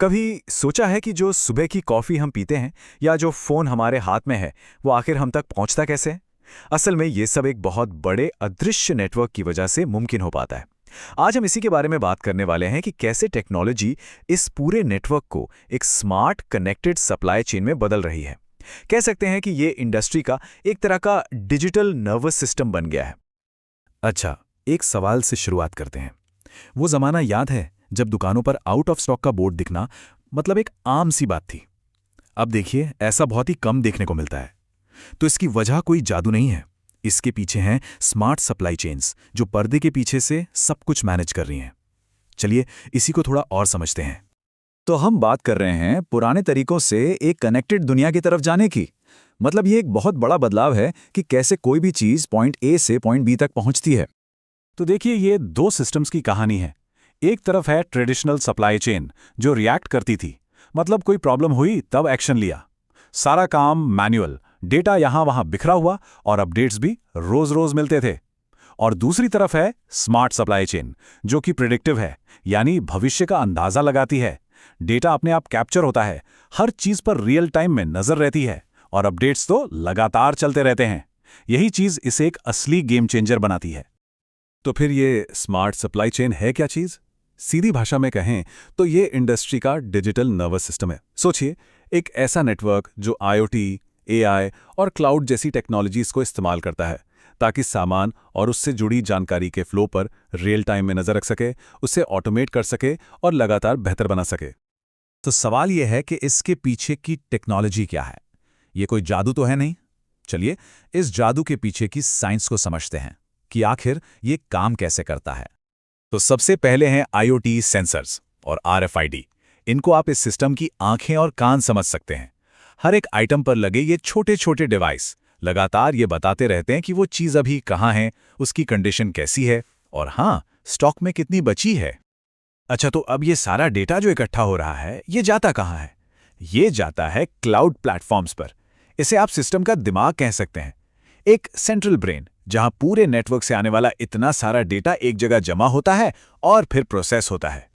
कभी सोचा है कि जो सुबह की कॉफ़ी हम पीते हैं या जो फ़ोन हमारे हाथ में है, वो आखिर हम तक पहुंचता कैसे है? असल में ये सब एक बहुत बड़े अदृश्य नेटवर्क की वजह से मुमकिन हो पाता है। आज हम इसी के बारे में बात करने वाले हैं कि कैसे टेक्नोलॉजी इस पूरे नेटवर्क को एक स्मार्ट कनेक्टेड सप्लाई चेन में बदल रही है। कह सकते हैं कि ये इंडस्ट्री का एक तरह का डिजिटल नर्वस सिस्टम बन गया है। अच्छा, एक सवाल से शुरुआत करते हैं। वो ज़माना याद है जब दुकानों पर आउट ऑफ स्टॉक का बोर्ड दिखना मतलब एक आम सी बात थी। अब देखिए, ऐसा बहुत ही कम देखने को मिलता है। तो इसकी वजह कोई जादू नहीं है। इसके पीछे हैं स्मार्ट सप्लाई चेन्स जो पर्दे के पीछे से सब कुछ मैनेज कर रही हैं। चलिए इसी को थोड़ा और समझते हैं। तो हम बात कर रहे हैं पुराने तरीकों से एक कनेक्टेड दुनिया की तरफ जाने की। मतलब ये एक बहुत बड़ा बदलाव है कि कैसे कोई भी चीज़ पॉइंट ए से पॉइंट बी तक पहुंचती है। तो देखिए, ये दो सिस्टम्स की कहानी है। एक तरफ है ट्रेडिशनल सप्लाई चेन जो रिएक्ट करती थी, मतलब कोई प्रॉब्लम हुई तब एक्शन लिया। सारा काम मैनुअल, डेटा यहां वहां बिखरा हुआ और अपडेट्स भी रोज रोज मिलते थे। और दूसरी तरफ है स्मार्ट सप्लाई चेन जो कि प्रिडिक्टिव है, यानी भविष्य का अंदाजा लगाती है। डेटा अपने आप कैप्चर होता है, हर चीज पर रियल टाइम में नजर रहती है और अपडेट्स तो लगातार चलते रहते हैं। यही चीज इसे एक असली गेम चेंजर बनाती है। तो फिर ये स्मार्ट सप्लाई चेन है क्या चीज? सीधी भाषा में कहें तो ये इंडस्ट्री का डिजिटल नर्वस सिस्टम है। सोचिए, एक ऐसा नेटवर्क जो आईओटी, एआई और क्लाउड जैसी टेक्नोलॉजीज को इस्तेमाल करता है ताकि सामान और उससे जुड़ी जानकारी के फ्लो पर रियल टाइम में नजर रख सके, उसे ऑटोमेट कर सके और लगातार बेहतर बना सके। तो सवाल यह है कि इसके पीछे की टेक्नोलॉजी क्या है? ये कोई जादू तो है नहीं। चलिए इस जादू के पीछे की साइंस को समझते हैं कि आखिर ये काम कैसे करता है। तो सबसे पहले हैं आईओटी सेंसर्स और आरएफआईडी। इनको आप इस सिस्टम की आंखें और कान समझ सकते हैं। हर एक आइटम पर लगे ये छोटे छोटे डिवाइस लगातार ये बताते रहते हैं कि वो चीज़ अभी कहाँ है, उसकी कंडीशन कैसी है और हाँ, स्टॉक में कितनी बची है। अच्छा, तो अब ये सारा डेटा जो इकट्ठा हो रहा है, ये जाता कहाँ है? ये जाता है क्लाउड प्लेटफॉर्म्स पर। इसे आप सिस्टम का दिमाग कह सकते हैं, एक सेंट्रल ब्रेन जहां पूरे नेटवर्क से आने वाला इतना सारा डेटा एक जगह जमा होता है और फिर प्रोसेस होता है।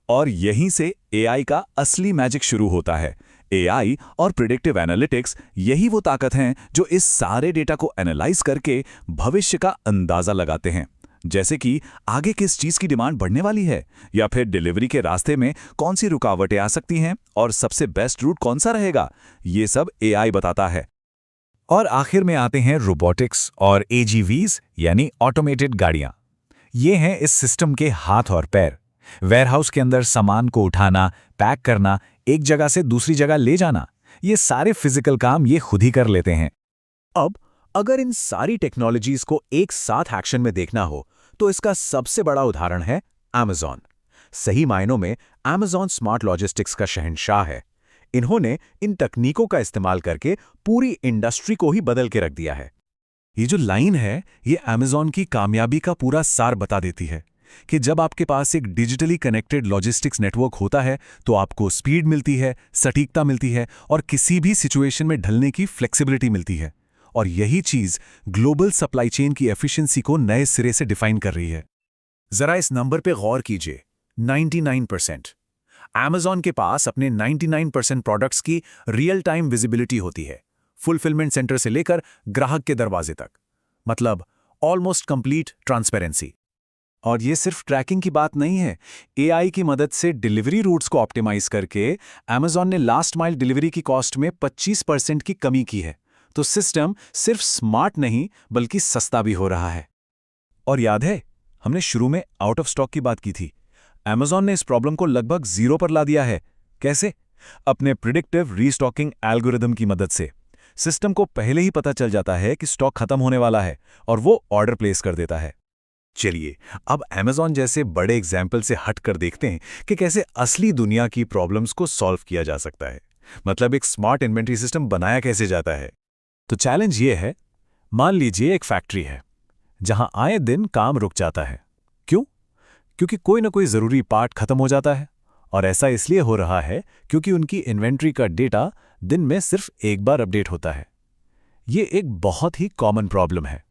और यहीं से एआई का असली मैजिक शुरू होता है। एआई और प्रिडिक्टिव एनालिटिक्स यही वो ताकत हैं जो इस सारे डेटा को एनालाइज करके भविष्य का अंदाजा लगाते हैं। जैसे कि आगे किस चीज की डिमांड बढ़ने वाली है, या फिर डिलीवरी के रास्ते में कौन सी रुकावटें आ सकती हैं और सबसे बेस्ट रूट कौन सा रहेगा, ये सब एआई बताता है। और आखिर में आते हैं रोबोटिक्स और एजीवीज यानी ऑटोमेटेड गाड़ियां। ये हैं इस सिस्टम के हाथ और पैर। वेयरहाउस के अंदर सामान को उठाना, पैक करना, एक जगह से दूसरी जगह ले जाना, ये सारे फिजिकल काम ये खुद ही कर लेते हैं। अब अगर इन सारी टेक्नोलॉजीज को एक साथ एक्शन में देखना हो तो इसका सबसे बड़ा उदाहरण है Amazon। सही मायनों में Amazon स्मार्ट लॉजिस्टिक्स का शहंशाह है। इन्होंने इन तकनीकों का इस्तेमाल करके पूरी इंडस्ट्री को ही बदल के रख दिया है। ये जो लाइन है, ये Amazon की कामयाबी का पूरा सार बता देती है कि जब आपके पास एक डिजिटली कनेक्टेड लॉजिस्टिक्स नेटवर्क होता है तो आपको स्पीड मिलती है, सटीकता मिलती है और किसी भी सिचुएशन में ढलने की फ्लेक्सिबिलिटी मिलती है। और यही चीज ग्लोबल सप्लाई चेन की एफिशिएंसी को नए सिरे से डिफाइन कर रही है। जरा इस नंबर पे गौर कीजिए, 99%। Amazon के पास अपने 99% प्रोडक्ट्स की रियल टाइम विजिबिलिटी होती है, फुलफिलमेंट सेंटर से लेकर ग्राहक के दरवाजे तक। मतलब ऑलमोस्ट कंप्लीट ट्रांसपेरेंसी। और ये सिर्फ ट्रैकिंग की बात नहीं है। एआई की मदद से डिलीवरी रूट्स को ऑप्टिमाइज करके Amazon ने लास्ट माइल डिलीवरी की कॉस्ट में 25% की कमी की है। तो सिस्टम सिर्फ स्मार्ट नहीं बल्कि सस्ता भी हो रहा है। और याद है, हमने शुरू में आउट ऑफ स्टॉक की बात की थी। Amazon ने इस प्रॉब्लम को लगभग जीरो पर ला दिया है। कैसे? अपने प्रिडिक्टिव रीस्टॉकिंग एल्गोरिदम की मदद से। सिस्टम को पहले ही पता चल जाता है कि स्टॉक खत्म होने वाला है और वो ऑर्डर प्लेस कर देता है। चलिए अब Amazon जैसे बड़े एग्जाम्पल से हट कर देखते हैं कि कैसे असली दुनिया की प्रॉब्लम्स को सॉल्व किया जा सकता है। मतलब एक स्मार्ट इन्वेंट्री सिस्टम बनाया कैसे जाता है। तो चैलेंज ये है, मान लीजिए एक फैक्ट्री है जहां आए दिन काम रुक जाता है। क्यों? क्योंकि कोई ना कोई जरूरी पार्ट खत्म हो जाता है। और ऐसा इसलिए हो रहा है क्योंकि उनकी इन्वेंट्री का डेटा दिन में सिर्फ एक बार अपडेट होता है। ये एक बहुत ही कॉमन प्रॉब्लम है।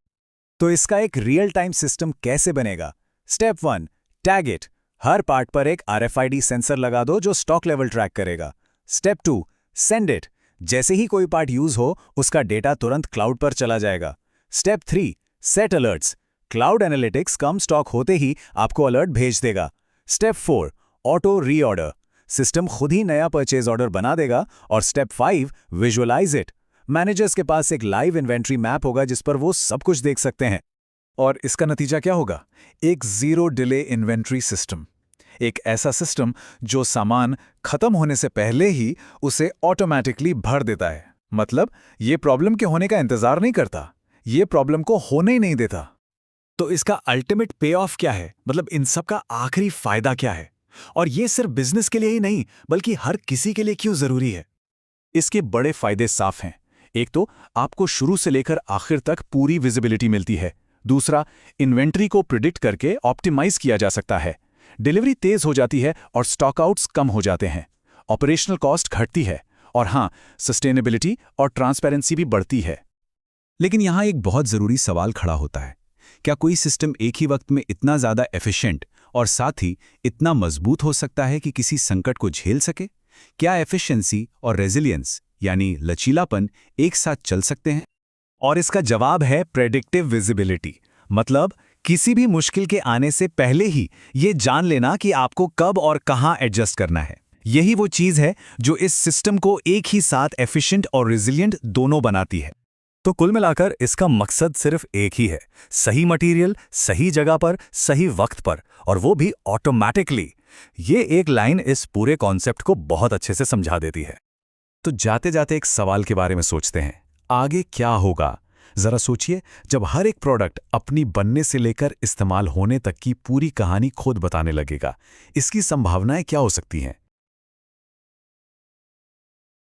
तो इसका एक रियल टाइम सिस्टम कैसे बनेगा? Step 1, tag it. Her part पर एक RFID सेंसर लगा दो जो स्टॉक लेवल ट्रैक करेगा। Step 2, send it. जैसे ही कोई पार्ट यूज हो, उसका डेटा तुरंत क्लाउड पर चला जाएगा। Step 3, set alerts. Cloud analytics कम स्टॉक होते ही आपको अलर्ट भेज देगा। Step 4, auto reorder. सिस्टम खुद ही नया परचेज ऑर्डर बना देगा। और स्टेप 5, विजुअलाइज इट। मैनेजर्स के पास एक लाइव इन्वेंट्री मैप होगा जिस पर वो सब कुछ देख सकते हैं। और इसका नतीजा क्या होगा? एक जीरो डिले इन्वेंट्री सिस्टम। एक ऐसा सिस्टम जो सामान खत्म होने से पहले ही उसे ऑटोमैटिकली भर देता है। मतलब ये प्रॉब्लम के होने का इंतजार नहीं करता, ये प्रॉब्लम को होने ही नहीं देता। तो इसका अल्टीमेट पे ऑफ क्या है? मतलब इन सब का आखिरी फायदा क्या है? और ये सिर्फ बिजनेस के लिए ही नहीं बल्कि हर किसी के लिए क्यों जरूरी है? इसके बड़े फायदे साफ हैं। एक तो आपको शुरू से लेकर आखिर तक पूरी विजिबिलिटी मिलती है। दूसरा, इन्वेंट्री को प्रिडिक्ट करके ऑप्टिमाइज किया जा सकता है। डिलीवरी तेज हो जाती है और स्टॉकआउट्स कम हो जाते हैं। ऑपरेशनल कॉस्ट घटती है। और हाँ, सस्टेनेबिलिटी और ट्रांसपेरेंसी भी बढ़ती है। लेकिन यहाँ एक बहुत ज़रूरी सवाल खड़ा होता है। क्या कोई सिस्टम एक ही वक्त में इतना ज़्यादा एफिशिएंट और साथ ही इतना मजबूत हो सकता है कि किसी संकट को झेल सके? क्या एफिशिएंसी और रेजिलियंस यानी लचीलापन एक साथ चल सकते हैं? और इसका जवाब है प्रेडिक्टिव विजिबिलिटी। मतलब किसी भी मुश्किल के आने से पहले ही ये जान लेना कि आपको कब और कहां एडजस्ट करना है। यही वो चीज़ है जो इस सिस्टम को एक ही साथ एफिशिएंट और रेजिलिएंट दोनों बनाती है। तो कुल मिलाकर इसका मकसद सिर्फ एक ही है, सही मटेरियल, सही जगह पर, सही वक्त पर, और वो भी ऑटोमैटिकली। ये एक लाइन इस पूरे कॉन्सेप्ट को बहुत अच्छे से समझा देती है। तो जाते जाते एक सवाल के बारे में सोचते हैं, आगे क्या होगा? जरा सोचिए, जब हर एक प्रोडक्ट अपनी बनने से लेकर इस्तेमाल होने तक की पूरी कहानी खुद बताने लगेगा, इसकी संभावनाएं क्या हो सकती हैं?